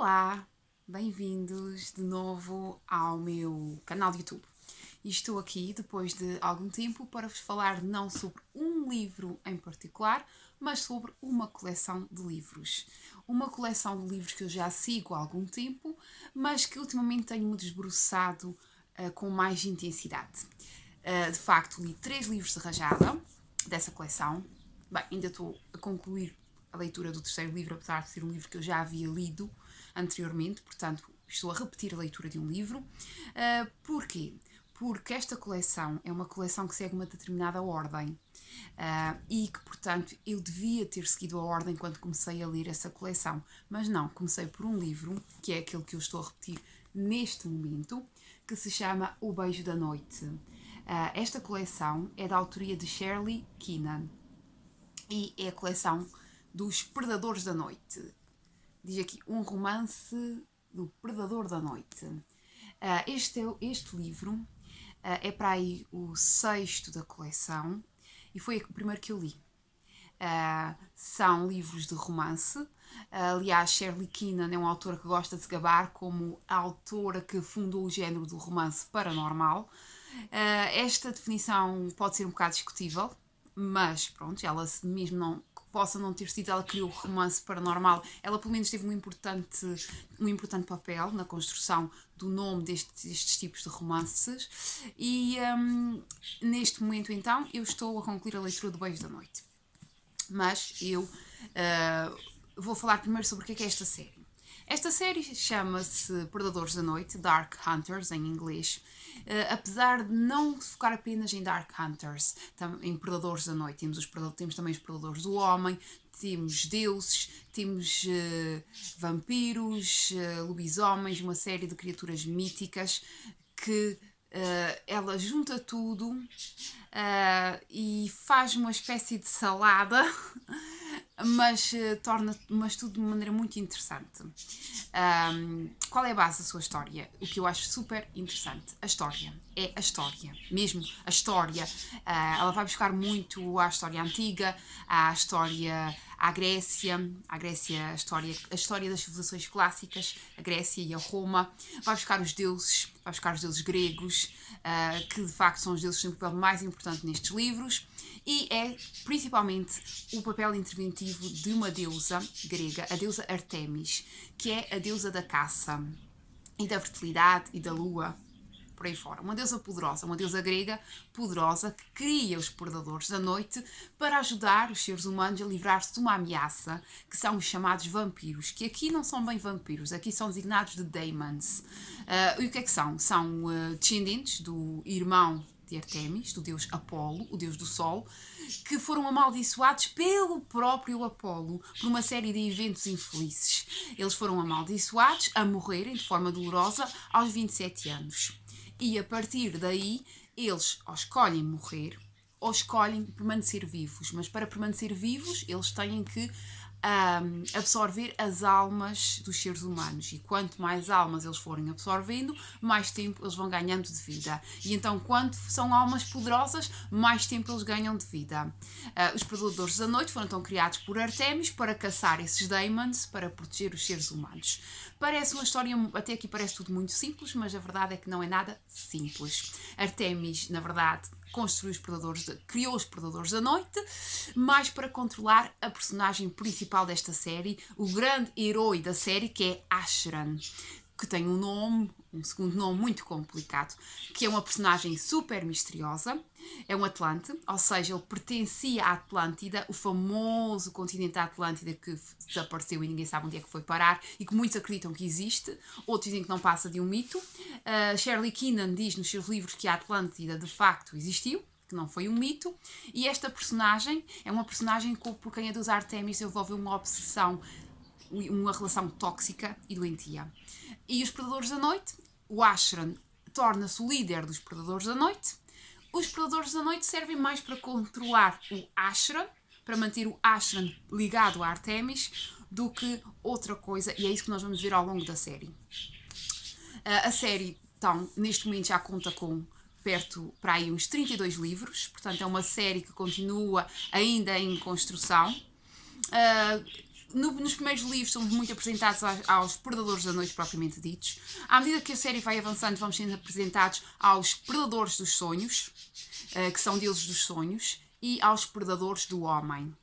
Olá, bem-vindos de novo ao meu canal de YouTube. E estou aqui depois de algum tempo para vos falar não sobre um livro em particular, mas sobre uma coleção de livros. Uma coleção de livros que eu já sigo há algum tempo, mas que ultimamente tenho-me desbruçado com mais intensidade. De facto, li 3 livros de rajada dessa coleção. Bem, ainda estou a concluir a leitura do terceiro livro, apesar de ser um livro que eu já havia lido anteriormente, portanto estou a repetir a leitura de um livro. Porquê? Porque esta coleção é uma coleção que segue uma determinada ordem e que, portanto, eu devia ter seguido a ordem quando comecei a ler essa coleção, mas não, comecei por um livro, que é aquele que eu estou a repetir neste momento, que se chama O Beijo da Noite. Esta coleção é da autoria de Shirley Keenan e é a coleção dos Predadores da Noite. Diz aqui, um romance do Predador da Noite. Este livro é para aí o 6º da coleção e foi o primeiro que eu li. São livros de romance. Aliás, Shirley Keenan é uma autora que gosta de se gabar como a autora que fundou o género do romance paranormal. Esta definição pode ser um bocado discutível, mas pronto, ela mesmo não possa não ter sido ela que criou o romance paranormal, ela pelo menos teve um importante papel na construção do nome destes tipos de romances. E neste momento então eu estou a concluir a leitura do Beijo da Noite, mas eu vou falar primeiro sobre o que é esta série. Esta série chama-se Predadores da Noite, Dark Hunters em inglês, apesar de não focar apenas em Dark Hunters, em Predadores da Noite. Temos também os Predadores do Homem, temos deuses, temos vampiros, lobisomens, uma série de criaturas míticas que ela junta tudo e faz uma espécie de salada, mas torna tudo de maneira muito interessante. Qual é a base da sua história? O que eu acho super interessante, a história. É a história, mesmo a história. Ela vai buscar muito à história antiga, à história, à Grécia, a história das civilizações clássicas, a Grécia e a Roma. Vai buscar os deuses gregos, que de facto são os deuses que têm o papel mais importante nestes livros, e é principalmente o papel interventivo de uma deusa grega, a deusa Artemis, que é a deusa da caça e da fertilidade e da lua, por aí fora. Uma deusa poderosa, uma deusa grega poderosa que cria os predadores da noite para ajudar os seres humanos a livrar-se de uma ameaça, que são os chamados vampiros, que aqui não são bem vampiros, aqui são designados de daemons. E o que é que são? São descendentes do irmão de Artemis, do deus Apolo, o deus do sol, que foram amaldiçoados pelo próprio Apolo por uma série de eventos infelizes. Eles foram amaldiçoados a morrerem de forma dolorosa aos 27 anos. E a partir daí, eles ou escolhem morrer ou escolhem permanecer vivos. Mas para permanecer vivos, eles têm que absorver as almas dos seres humanos. E quanto mais almas eles forem absorvendo, mais tempo eles vão ganhando de vida. E então, quando são almas poderosas, mais tempo eles ganham de vida. Os Predadores da Noite foram então criados por Artemis para caçar esses daemons, para proteger os seres humanos. Parece uma história, até aqui parece tudo muito simples, mas a verdade é que não é nada simples. Artemis, na verdade, criou os Predadores da Noite, mais para controlar a personagem principal desta série, o grande herói da série, que é Acheron, que tem um segundo nome muito complicado, que é uma personagem super misteriosa, é um Atlante, ou seja, ele pertencia à Atlântida, o famoso continente da Atlântida que desapareceu e ninguém sabe onde é que foi parar e que muitos acreditam que existe, outros dizem que não passa de um mito. Shirley Keenan diz nos seus livros que a Atlântida de facto existiu, que não foi um mito, e esta personagem é uma personagem por quem a deusa Artemis desenvolveu uma obsessão, uma relação tóxica e doentia. E os Predadores da Noite, o Acheron torna-se o líder dos Predadores da Noite. Os Predadores da Noite servem mais para controlar o Acheron, para manter o Acheron ligado a Artemis, do que outra coisa, e é isso que nós vamos ver ao longo da série. A série, então, neste momento já conta com perto para aí uns 32 livros, portanto é uma série que continua ainda em construção. nos primeiros livros somos muito apresentados aos predadores da noite propriamente ditos. À medida que a série vai avançando, vamos sendo apresentados aos predadores dos sonhos, que são deuses dos sonhos, e aos predadores do homem,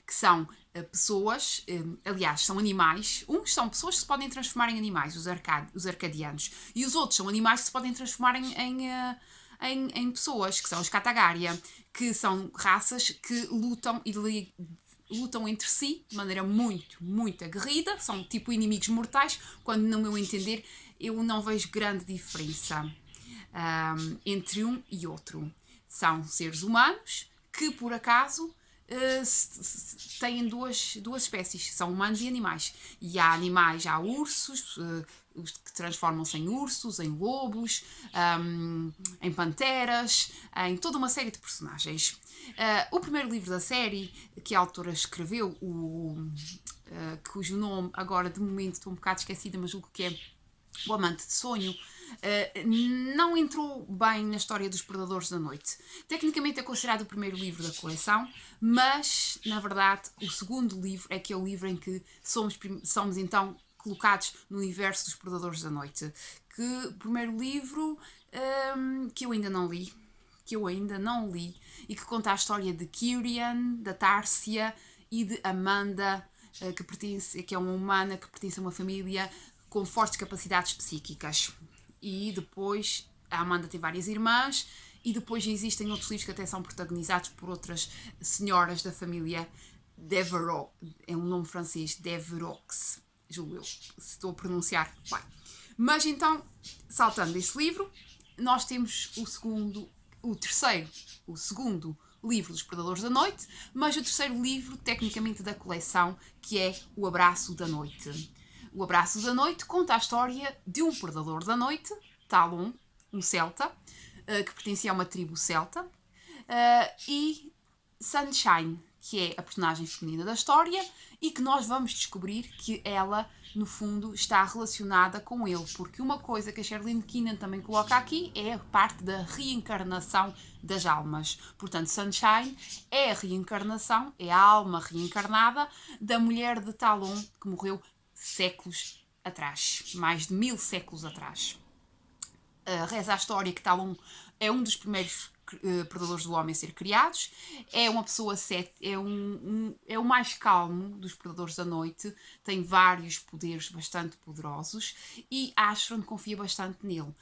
que são pessoas, aliás, são animais. Uns são pessoas que se podem transformar em animais, os arcadianos, e os outros são animais que se podem transformar em pessoas, que são os Katagaria, que são raças que lutam entre si de maneira muito, muito aguerrida, são tipo inimigos mortais, quando, no meu entender, eu não vejo grande diferença entre um e outro. São seres humanos que, por acaso, têm duas espécies, são humanos e animais. E há animais, há ursos, os que transformam-se em ursos, em lobos, em panteras, em toda uma série de personagens. O primeiro livro da série, que a autora escreveu, cujo nome agora de momento estou um bocado esquecida, mas julgo que é O Amante de Sonho, não entrou bem na história dos Predadores da Noite. Tecnicamente é considerado o primeiro livro da coleção, mas na verdade o segundo livro é que é o livro em que somos então colocados no universo dos Predadores da Noite. Que o primeiro livro que eu ainda não li e que conta a história de Kyrian, da Tárcia e de Amanda, que é uma humana que pertence a uma família com fortes capacidades psíquicas. E depois a Amanda tem várias irmãs e depois existem outros livros que até são protagonizados por outras senhoras da família Devereux, é um nome francês, Devereux, julgo eu, se estou a pronunciar bem. Mas então, saltando esse livro, nós temos o segundo livro dos Predadores da Noite, mas o terceiro livro, tecnicamente, da coleção, que é O Abraço da Noite. O Abraço da Noite conta a história de um Predador da Noite, Talon, um celta, que pertencia a uma tribo celta, e Sunshine, que é a personagem feminina da história, e que nós vamos descobrir que ela, no fundo, está relacionada com ele, porque uma coisa que a Sherlyn Keenan também coloca aqui é a parte da reencarnação das almas. Portanto, Sunshine é a reencarnação, é a alma reencarnada da mulher de Talon, que morreu séculos atrás, mais de 1000 séculos atrás. Reza a história que Talon é um dos primeiros predadores do homem a ser criados, é uma pessoa é o mais calmo dos predadores da noite, tem vários poderes bastante poderosos e Astron confia bastante nele.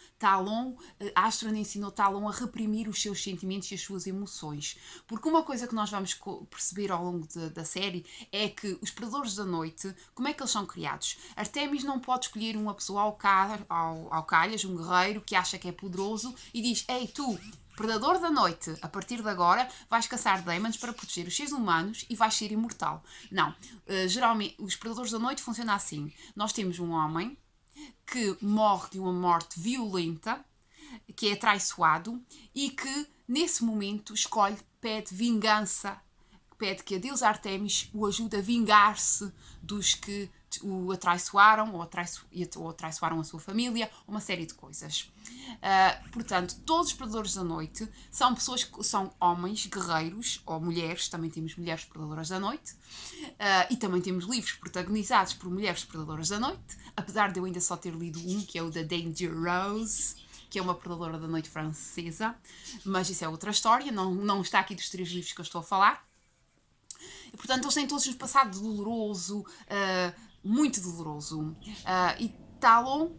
Astron ensinou Talon a reprimir os seus sentimentos e as suas emoções, porque uma coisa que nós vamos perceber ao longo da série é que os predadores da noite, como é que eles são criados? Artemis não pode escolher uma pessoa ao calhas, um guerreiro que acha que é poderoso e diz: ei, tu, Predador da Noite, a partir de agora vais caçar demons para proteger os seres humanos e vais ser imortal. Não, geralmente os Predadores da Noite funcionam assim. Nós temos um homem que morre de uma morte violenta, que é traiçoado e que nesse momento pede vingança, pede que a deusa Artemis o ajude a vingar-se dos que o atraiçoaram ou atraiçoaram a sua família, uma série de coisas. Portanto, todos os predadores da noite são pessoas que são homens, guerreiros, ou mulheres, também temos mulheres predadoras da noite, e também temos livros protagonizados por mulheres predadoras da noite, apesar de eu ainda só ter lido um, que é o da Danger Rose, que é uma predadora da noite francesa, mas isso é outra história, não está aqui dos 3 livros que eu estou a falar. E, portanto, eles têm todos um passado doloroso, muito doloroso. E Talon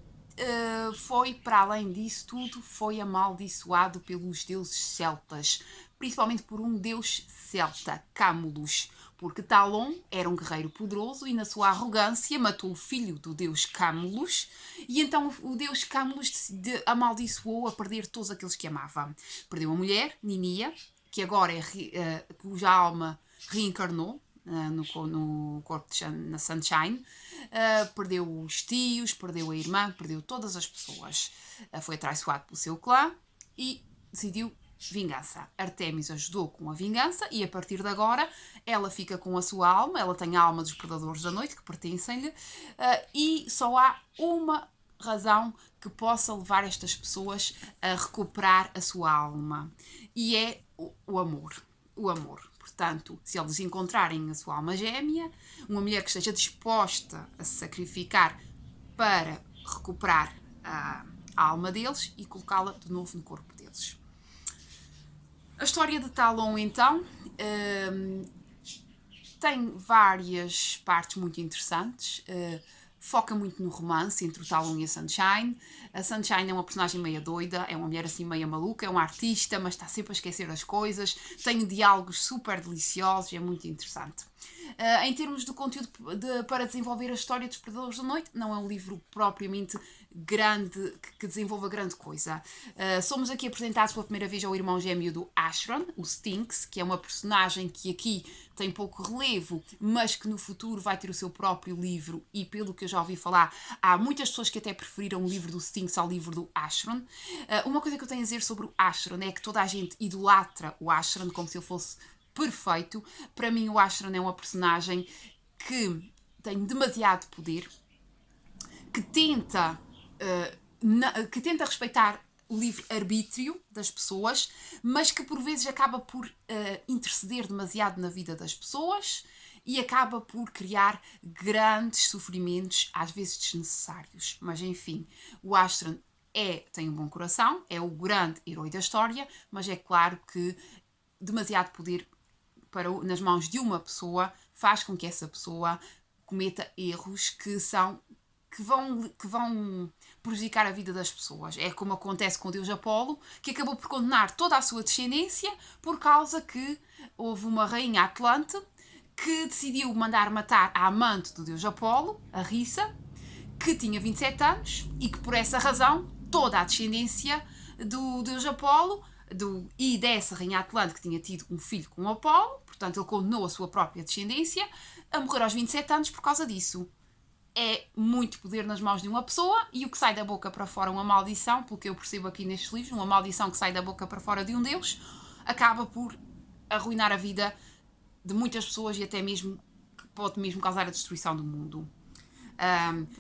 foi, para além disso tudo, foi amaldiçoado pelos deuses celtas, principalmente por um deus celta, Camulus, porque Talon era um guerreiro poderoso e na sua arrogância matou o filho do deus Camulus, e então o deus Camulus amaldiçoou a perder todos aqueles que amava. Perdeu a mulher, Ninia, que agora cuja alma reencarnou no corpo na Sunshine, perdeu os tios, perdeu a irmã, perdeu todas as pessoas, foi atraiçoado pelo seu clã e decidiu vingança. Artemis ajudou com a vingança e a partir de agora ela fica com a sua alma, ela tem a alma dos predadores da noite que pertencem-lhe, e só há uma razão que possa levar estas pessoas a recuperar a sua alma, e é o amor. O amor. Portanto, se eles encontrarem a sua alma gêmea, uma mulher que esteja disposta a se sacrificar para recuperar a alma deles e colocá-la de novo no corpo deles. A história de Talon, então, tem várias partes muito interessantes. Foca muito no romance entre o Talon e a Sunshine. A Sunshine é uma personagem meia doida, é uma mulher assim meia maluca, é uma artista, mas está sempre a esquecer as coisas. Tem diálogos super deliciosos, é muito interessante. Em termos de conteúdo para desenvolver a história dos Predadores da Noite, não é um livro propriamente grande, que desenvolva grande coisa. Somos aqui apresentados pela primeira vez ao irmão gêmeo do Ashron, o Stinks, que é uma personagem que aqui tem pouco relevo, mas que no futuro vai ter o seu próprio livro, e pelo que eu já ouvi falar, há muitas pessoas que até preferiram o livro do Stinks ao livro do Ashron. Uma coisa que eu tenho a dizer sobre o Ashron é que toda a gente idolatra o Ashron como se ele fosse perfeito. Para mim, o Ashron é uma personagem que tem demasiado poder, que tenta respeitar o livre-arbítrio das pessoas, mas que por vezes acaba por interceder demasiado na vida das pessoas e acaba por criar grandes sofrimentos, às vezes desnecessários. Mas enfim, o Ashron tem um bom coração, é o grande herói da história, mas é claro que demasiado poder nas mãos de uma pessoa faz com que essa pessoa cometa erros que vão prejudicar a vida das pessoas. É como acontece com o deus Apolo, que acabou por condenar toda a sua descendência por causa que houve uma rainha Atlante que decidiu mandar matar a amante do deus Apolo, a Rissa, que tinha 27 anos e que por essa razão toda a descendência do deus Apolo e dessa rainha Atlante que tinha tido um filho com o Apolo, portanto ele condenou a sua própria descendência a morrer aos 27 anos por causa disso. É muito poder nas mãos de uma pessoa, e o que sai da boca para fora uma maldição, pelo que eu percebo aqui nestes livros, uma maldição que sai da boca para fora de um deus, acaba por arruinar a vida de muitas pessoas e até mesmo pode mesmo causar a destruição do mundo.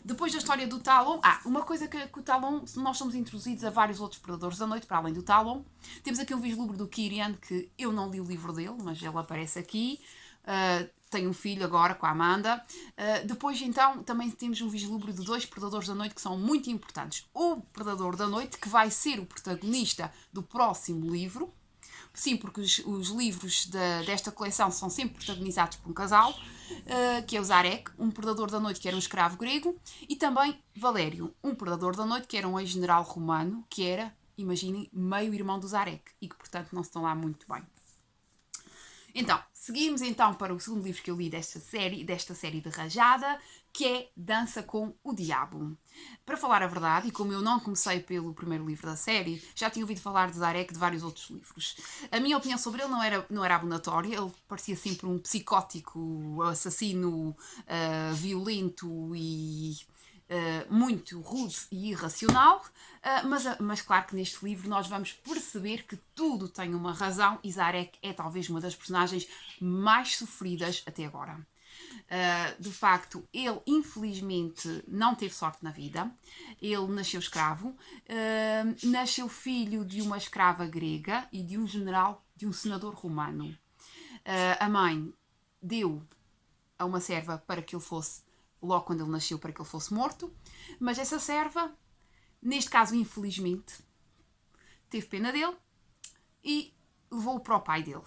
Depois da história do Talon, uma coisa que o Talon, nós somos introduzidos a vários outros Predadores da Noite, para além do Talon. Temos aqui um vislumbre do Kyrian, que eu não li o livro dele, mas ele aparece aqui. Tem um filho agora com a Amanda. Depois, então, também temos um vislumbre de 2 Predadores da Noite que são muito importantes. O Predador da Noite, que vai ser o protagonista do próximo livro. Sim, porque os livros desta coleção são sempre protagonizados por um casal, que é o Zarek, um predador da noite que era um escravo grego, e também Valério, um predador da noite que era um ex-general romano, que era, imaginem, meio irmão do Zarek, e que portanto não se estão lá muito bem. Então, seguimos então para o segundo livro que eu li desta série de Rajada, que é Dança com o Diabo. Para falar a verdade, e como eu não comecei pelo primeiro livro da série, já tinha ouvido falar de Zarek de vários outros livros. A minha opinião sobre ele não era abonatória, ele parecia sempre um psicótico, assassino, violento e muito rude e irracional, mas claro que neste livro nós vamos perceber que tudo tem uma razão e Zarek é talvez uma das personagens mais sofridas até agora. De facto, ele infelizmente não teve sorte na vida. Ele nasceu escravo, nasceu filho de uma escrava grega e de um general, de um senador romano. A mãe deu a uma serva para que ele fosse, logo quando ele nasceu, para que ele fosse morto, mas essa serva, neste caso infelizmente, teve pena dele e levou-o para o pai dele.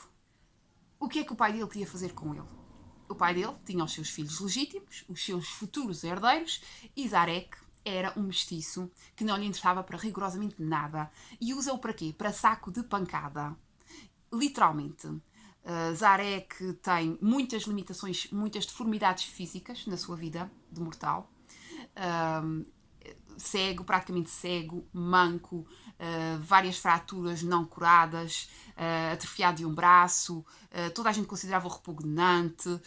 O que é que o pai dele queria fazer com ele? O pai dele tinha os seus filhos legítimos, os seus futuros herdeiros, e Zarek era um mestiço que não lhe interessava para rigorosamente nada. E usa-o para quê? Para saco de pancada. Literalmente. Zarek tem muitas limitações, muitas deformidades físicas na sua vida de mortal. Cego, praticamente cego, manco, várias fraturas não curadas, atrofiado de um braço, toda a gente considerava-o repugnante,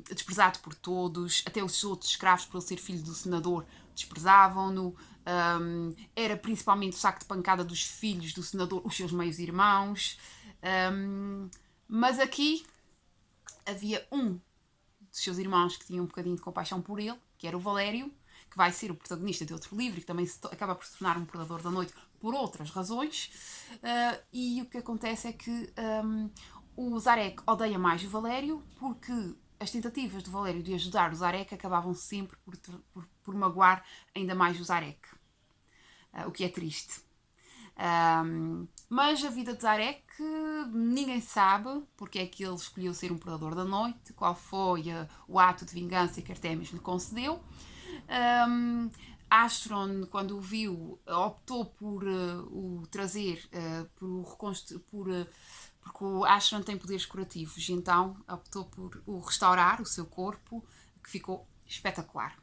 desprezado por todos, até os outros escravos, por ele ser filho do senador, desprezavam-no. Era principalmente o saco de pancada dos filhos do senador, os seus meios-irmãos. Mas aqui havia um dos seus irmãos que tinha um bocadinho de compaixão por ele, que era o Valério, que vai ser o protagonista de outro livro e que também acaba por se tornar um predador da noite por outras razões. E o que acontece é que o Zarek odeia mais o Valério porque as tentativas do Valério de ajudar o Zarek acabavam sempre por magoar ainda mais o Zarek. O que é triste. Mas a vida de Zarek, ninguém sabe porque é que ele escolheu ser um predador da noite, qual foi o ato de vingança que Artemis lhe concedeu. Astron, quando o viu, optou por o trazer, porque o Astron tem poderes curativos, então optou por o restaurar, o seu corpo, que ficou espetacular.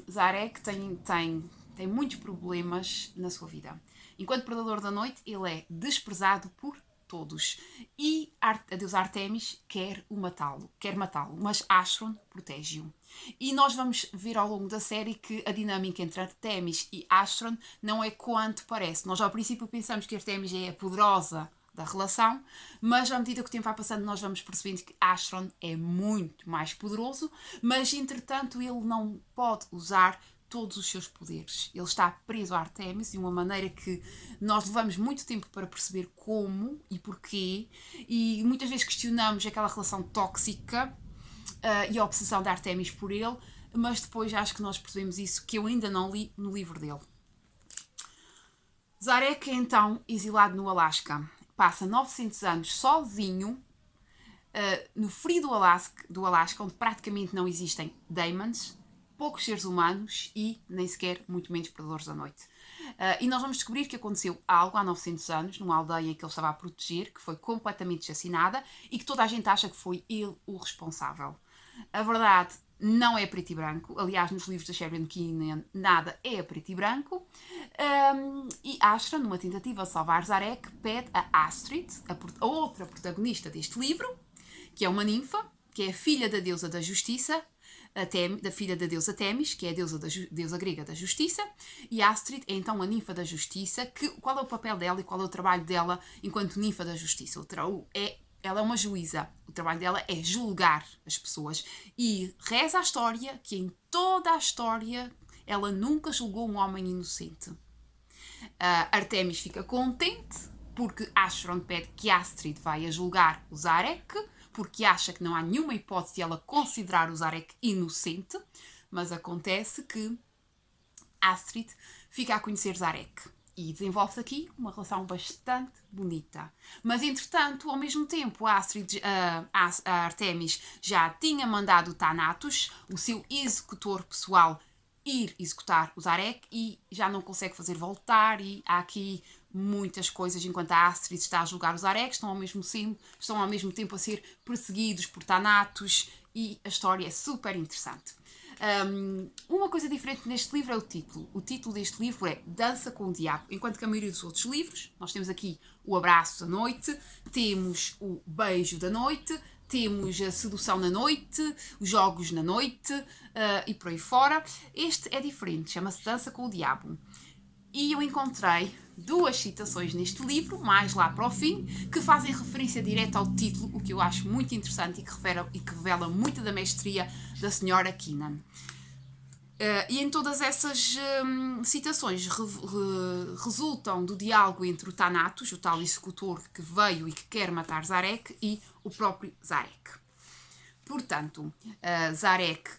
Zarek tem muitos problemas na sua vida. Enquanto predador da noite, ele é desprezado por todos. E a deusa Artemis quer matá-lo, mas Astron protege-o. E nós vamos ver ao longo da série que a dinâmica entre Artemis e Astron não é quanto parece. Nós ao princípio pensamos que Artemis é a poderosa da relação, mas à medida que o tempo vai passando nós vamos percebendo que Astron é muito mais poderoso, mas entretanto ele não pode usar todos os seus poderes. Ele está preso a Artemis de uma maneira que nós levamos muito tempo para perceber como e porquê, e muitas vezes questionamos aquela relação tóxica e a obsessão da Artemis por ele, mas depois acho que nós percebemos isso, que eu ainda não li no livro dele. Zarek é então exilado no Alasca. Passa 900 anos sozinho no frio do Alasca, onde praticamente não existem daemons, poucos seres humanos e nem sequer muito menos predadores da noite. E nós vamos descobrir que aconteceu algo há 900 anos, numa aldeia que ele estava a proteger, que foi completamente assassinada e que toda a gente acha que foi ele o responsável. A verdade não é preto e branco. Aliás, nos livros da Sheridan Keenan nada é preto e branco. E Astra, numa tentativa de salvar Zarek, pede a Astrid, a outra protagonista deste livro, que é uma ninfa, que é a filha da deusa da justiça, da filha da deusa Temis, que é a deusa grega da justiça, e Astrid é então a ninfa da justiça. Qual é o papel dela e qual é o trabalho dela enquanto ninfa da justiça? Ela é uma juíza, o trabalho dela é julgar as pessoas, e reza a história que em toda a história ela nunca julgou um homem inocente. Artemis fica contente porque Astron pede que Astrid vá a julgar o Zarek, porque acha que não há nenhuma hipótese de ela considerar o Zarek inocente, mas acontece que Astrid fica a conhecer Zarek e desenvolve-se aqui uma relação bastante bonita. Mas, entretanto, ao mesmo tempo, a Artemis já tinha mandado o Thanatos, o seu executor pessoal, ir executar o Zarek e já não consegue fazer voltar, e há aqui muitas coisas enquanto a Astrid está a julgar os Zarek, estão ao mesmo tempo a ser perseguidos por Thanatos, e a história é super interessante. Uma coisa diferente neste livro é o título. O título deste livro é Dança com o Diabo, enquanto que a maioria dos outros livros, nós temos aqui o Abraço da Noite, temos o Beijo da Noite, temos a Sedução na Noite, os Jogos na Noite e por aí fora. Este é diferente, chama-se Dança com o Diabo. E eu encontrei duas citações neste livro, mais lá para o fim, que fazem referência direta ao título, o que eu acho muito interessante e que revela muito da mestria da senhora Keenan. E em todas essas citações resultam do diálogo entre o Thanatos, o tal executor que veio e que quer matar Zarek, e o próprio Zarek. Portanto, Zarek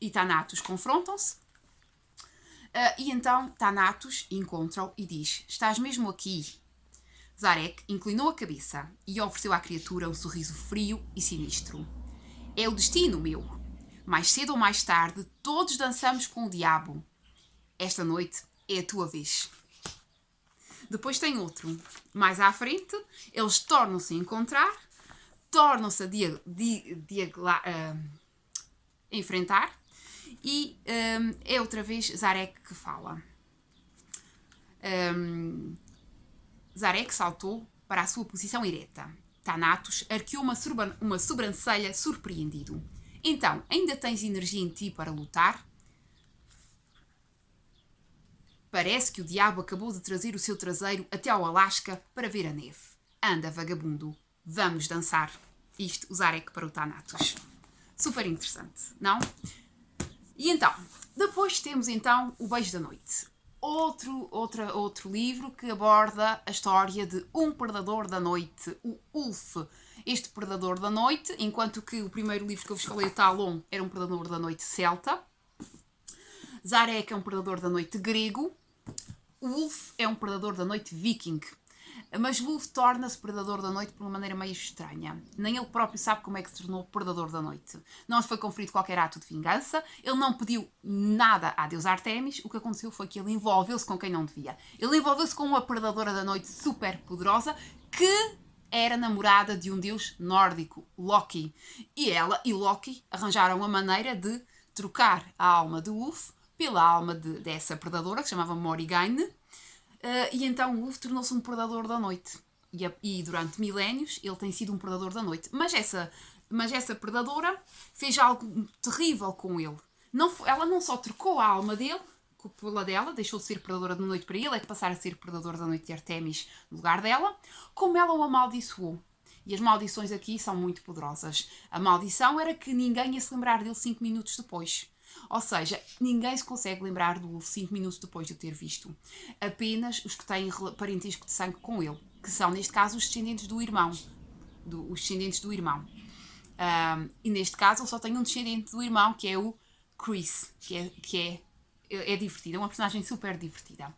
e Thanatos confrontam-se. E então Thanatos encontra-o e diz: estás mesmo aqui? Zarek inclinou a cabeça e ofereceu à criatura um sorriso frio e sinistro. É o destino meu. Mais cedo ou mais tarde, todos dançamos com o diabo. Esta noite é a tua vez. Depois tem outro. Mais à frente, eles tornam-se a encontrar, tornam-se a enfrentar, e é outra vez Zarek que fala. Zarek saltou para a sua posição ereta. Thanatos arqueou uma sobrancelha surpreendido. Então, ainda tens energia em ti para lutar? Parece que o diabo acabou de trazer o seu traseiro até ao Alasca para ver a neve. Anda, vagabundo, vamos dançar. Isto, o Zarek para o Thanatos. Super interessante, não? E então, depois temos então o Beijo da Noite. outro livro que aborda a história de um predador da noite, o Ulf. Este predador da noite, enquanto que o primeiro livro que eu vos falei, o Talon, era um predador da noite celta. Zarek é um predador da noite grego. O Ulf é um predador da noite viking. Mas o Ulf torna-se predador da noite por uma maneira meio estranha. Nem ele próprio sabe como é que se tornou predador da noite. Não lhe foi conferido qualquer ato de vingança, ele não pediu nada à deusa Artemis, o que aconteceu foi que ele envolveu-se com quem não devia. Ele envolveu-se com uma predadora da noite super poderosa que era namorada de um deus nórdico, Loki. E ela e Loki arranjaram uma maneira de trocar a alma de Ulf pela alma dessa predadora, que se chamava Morrigaine. E então o Ulf tornou-se um predador da noite. E durante milénios ele tem sido um predador da noite. Mas essa predadora fez algo terrível com ele. Ela não só trocou a alma dele pela dela, deixou de ser predadora da noite para ele, é de passar a ser predador da noite de Artemis no lugar dela, como ela o amaldiçoou. E as maldições aqui são muito poderosas. A maldição era que ninguém ia se lembrar dele 5 minutos depois. Ou seja, ninguém se consegue lembrar do Ulf 5 minutos depois de o ter visto. Apenas os que têm parentesco de sangue com ele, que são, neste caso, os descendentes do irmão. E neste caso, ele só tem um descendente do irmão, que é o Chris, que é divertido, é uma personagem super divertida.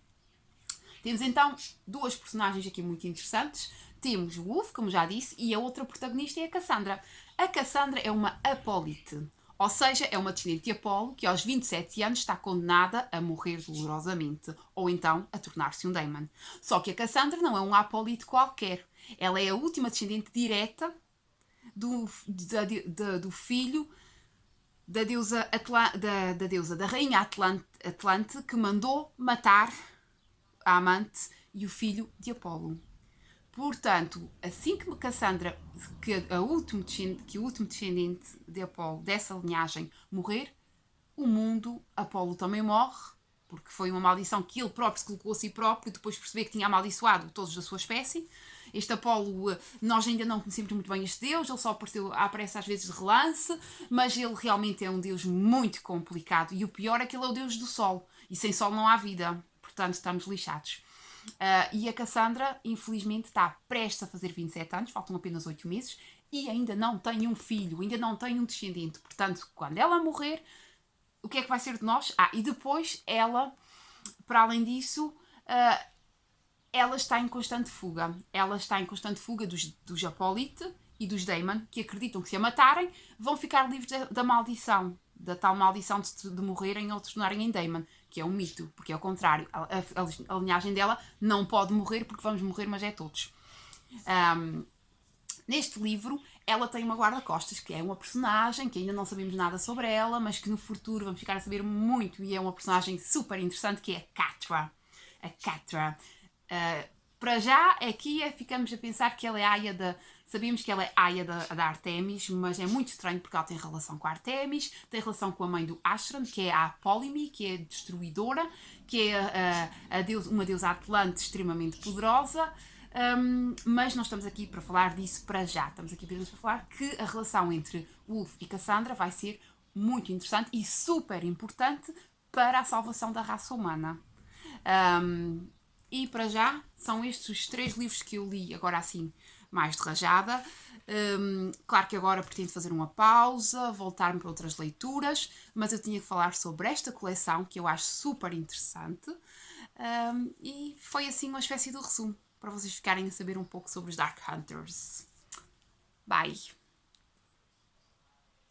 Temos então duas personagens aqui muito interessantes. Temos o Ulf, como já disse, e a outra protagonista é a Cassandra. A Cassandra é uma Apólite. Ou seja, é uma descendente de Apolo que aos 27 anos está condenada a morrer dolorosamente, ou então a tornar-se um Daemon. Só que a Cassandra não é um Apólite qualquer. Ela é a última descendente direta do filho da deusa, da rainha Atlante, que mandou matar a amante e o filho de Apolo. Portanto, assim que Cassandra, que o último descendente de Apolo, dessa linhagem, morrer, o mundo, Apolo também morre, porque foi uma maldição que ele próprio se colocou a si próprio, depois de perceber que tinha amaldiçoado todos da sua espécie. Este Apolo, nós ainda não conhecemos muito bem este deus, ele só aparece às vezes de relance, mas ele realmente é um deus muito complicado. E o pior é que ele é o deus do sol, e sem sol não há vida, portanto estamos lixados. E a Cassandra, infelizmente, está prestes a fazer 27 anos, faltam apenas 8 meses, e ainda não tem um filho, ainda não tem um descendente. Portanto, quando ela morrer, o que é que vai ser de nós? E depois ela, para além disso, ela está em constante fuga. Ela está em constante fuga dos Apólite e dos Daemon, que acreditam que se a matarem, vão ficar livres da maldição, da tal maldição de morrerem ou de se tornarem em Daemon, que é um mito, porque é o contrário. A linhagem dela não pode morrer porque vamos morrer, mas é todos. Neste livro, ela tem uma guarda-costas, que é uma personagem que ainda não sabemos nada sobre ela, mas que no futuro vamos ficar a saber muito, e é uma personagem super interessante, que é a Catra. A Catra. Para já, aqui ficamos a pensar que ela é aia da... Sabíamos que ela é aia da Artemis, mas é muito estranho porque ela tem relação com a Artemis, tem relação com a mãe do Ashran, que é a Polymne, que é destruidora, que é uma deusa atlante extremamente poderosa, mas nós estamos aqui para falar disso para já. Estamos aqui apenas para falar que a relação entre Ulf e Cassandra vai ser muito interessante e super importante para a salvação da raça humana. E para já, são estes os 3 livros que eu li, agora assim, mais de rajada. Claro que agora pretendo fazer uma pausa, voltar-me para outras leituras, mas eu tinha que falar sobre esta coleção, que eu acho super interessante. E foi assim uma espécie de resumo, para vocês ficarem a saber um pouco sobre os Dark Hunters. Bye!